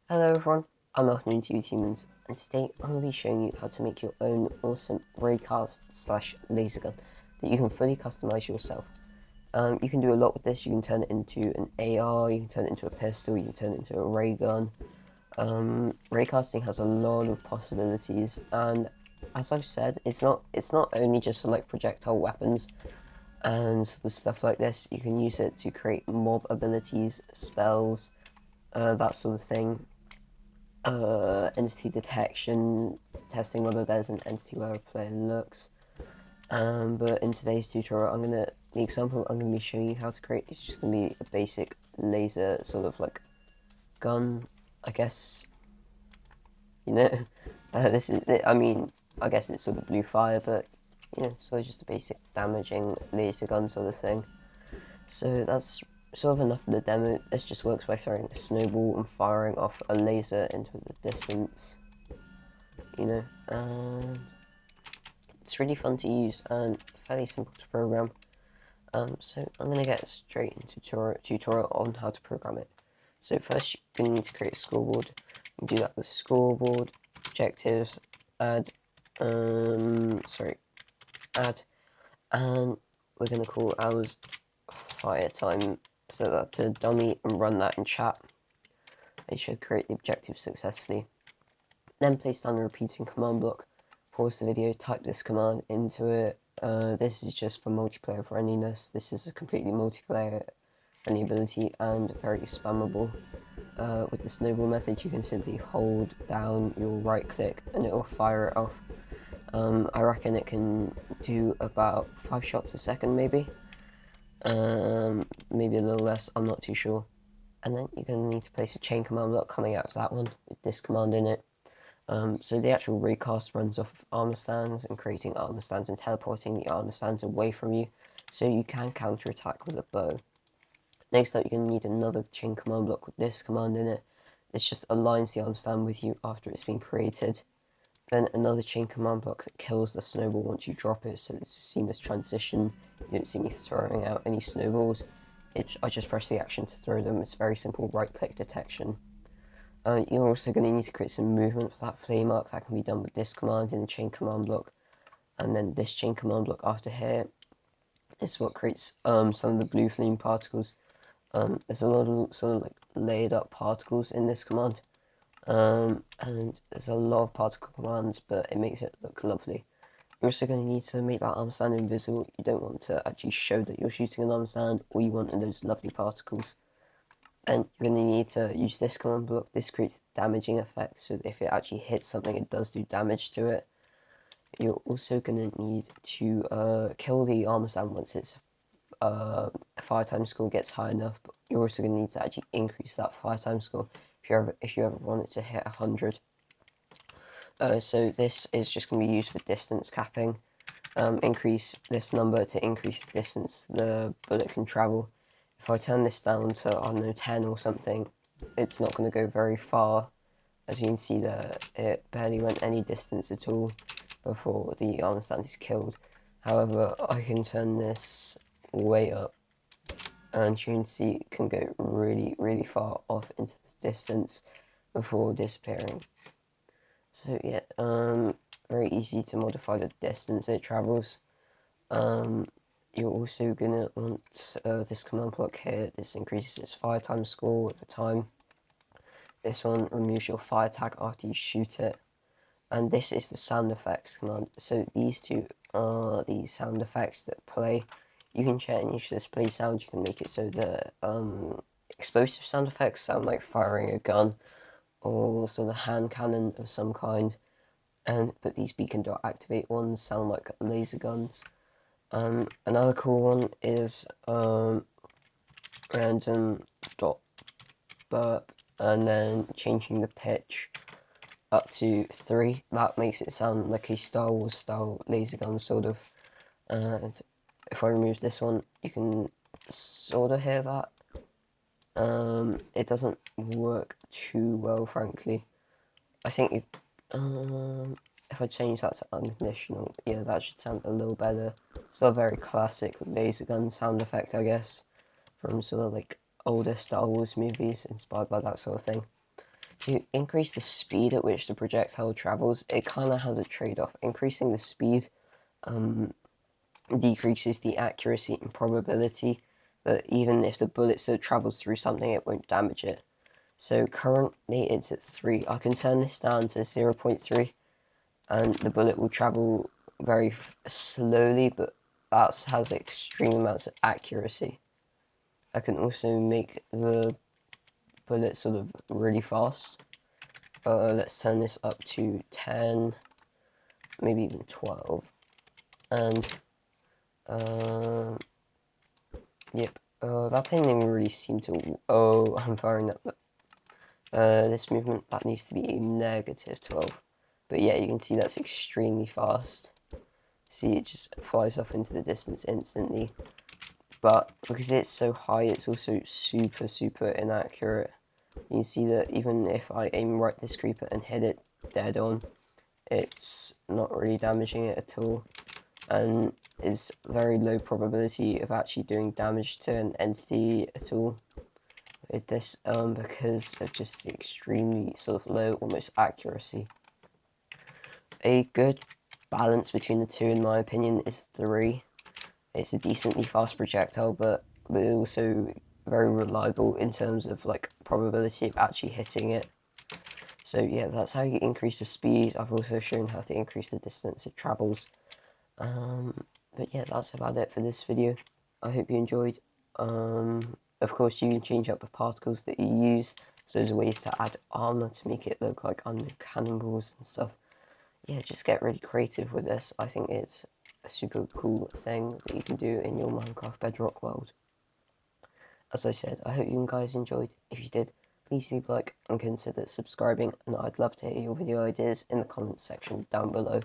Hello everyone, I'm Afternoon to you Humans, and today I'm going to be showing you how to make your own awesome Raycast slash Lasergun that you can fully customize yourself. You can do a lot with this. You can turn it into an AR, you can turn it into a pistol, you can turn it into a ray gun. Raycasting has a lot of possibilities, and as I've said, it's not only just for like projectile weapons and the stuff like this. You can use it to create mob abilities, spells, that sort of thing. Entity detection, testing whether there's an entity where a player looks. But in today's tutorial, the example I'm gonna be showing you how to create is just gonna be a basic laser sort of like gun, I guess. You know, I guess it's sort of blue fire, but so it's just a basic damaging laser gun sort of thing. So that's sort of enough for the demo. This just works by throwing a snowball and firing off a laser into the distance, and it's really fun to use and fairly simple to program. So I'm going to get straight into tutorial on how to program it. So first you're going to need to create a scoreboard. You do that with scoreboard, objectives, add, and we're going to call ours fire time, set that to dummy and run that in chat. It should create the objective successfully. Then place down the repeating command block, pause the video, type this command into it. This is just for multiplayer friendliness. This is a completely multiplayer friendly ability and very spammable. With the snowball method, you can simply hold down your right click and it will fire it off. I reckon it can do about 5 shots a second, maybe. Maybe a little less, I'm not too sure. And then you're going to need to place a chain command block coming out of that one with this command in it. So the actual raycast runs off of armor stands and creating armor stands and teleporting the armor stands away from you, so you can counterattack with a bow. Next up, you're going to need another chain command block with this command in it. This just aligns the armor stand with you after it's been created. Then another chain command block that kills the snowball once you drop it, so it's a seamless transition. You don't see me throwing out any snowballs. I just press the action to throw them. It's very simple right click detection. You're also going to need to create some movement for that flame arc. That can be done with this command in the chain command block, and then this chain command block after here. This is what creates some of the blue flame particles. There's a lot of sort of like layered up particles in this command, and there's a lot of particle commands, but it makes it look lovely. You're also going to need to make that arm stand invisible. You don't want to actually show that you're shooting an arm stand. All you want are those lovely particles. And you're going to need to use this command block. This creates damaging effect, so if it actually hits something, it does do damage to it. You're also going to need to kill the armor stand once its fire time score gets high enough. But you're also going to need to actually increase that fire time score if you ever want it to hit 100. So this is just going to be used for distance capping. Increase this number to increase the distance the bullet can travel. If I turn this down to, I don't know, 10 or something, it's not going to go very far. As you can see there, it barely went any distance at all before the armor stand is killed. However, I can turn this way up, and you can see it can go really, really far off into the distance before disappearing. So yeah, very easy to modify the distance it travels. You're also gonna want this command block here. This increases its fire time score over time. This one removes your fire tag after you shoot it. And this is the sound effects command. So these two are the sound effects that play. You can change the display sound. You can make it so the explosive sound effects sound like firing a gun, or so the hand cannon of some kind. But these beacon dot activate ones sound like laser guns. Another cool one is random dot burp, and then changing the pitch up to 3. That makes it sound like a Star Wars style laser gun sort of. And if I remove this one, you can sort of hear that. It doesn't work too well, frankly. I think if I change that to unconditional, yeah, that should sound a little better. Still a very classic laser gun sound effect, I guess, from sort of like older Star Wars movies, inspired by that sort of thing. To increase the speed at which the projectile travels, it kind of has a trade-off. Increasing the speed decreases the accuracy and probability that even if the bullet still travels through something, it won't damage it. So currently it's at 3. I can turn this down to 0.3 and the bullet will travel very slowly, but that has extreme amounts of accuracy. I can also make the bullet sort of really fast. Let's turn this up to 10, maybe even 12. And, yep, that didn't even really seem to, oh, I'm firing that. This movement, that needs to be a -12. But yeah, you can see that's extremely fast. See, it just flies off into the distance instantly. But because it's so high, it's also super inaccurate. You can see that even if I aim right this creeper and hit it dead on, it's not really damaging it at all, and is very low probability of actually doing damage to an entity at all with this, because of just the extremely sort of low, almost accuracy. A good balance between the two, in my opinion, is 3. It's a decently fast projectile, but also very reliable in terms of like probability of actually hitting it. So yeah, that's how you increase the speed. I've also shown how to increase the distance it travels. But yeah, that's about it for this video. I hope you enjoyed. Of course, you can change up the particles that you use. So there's ways to add armor to make it look like unmanned cannonballs and stuff. Yeah, just get really creative with this. I think it's a super cool thing that you can do in your Minecraft Bedrock world. As I said, I hope you guys enjoyed. If you did, please leave a like and consider subscribing, and I'd love to hear your video ideas in the comments section down below.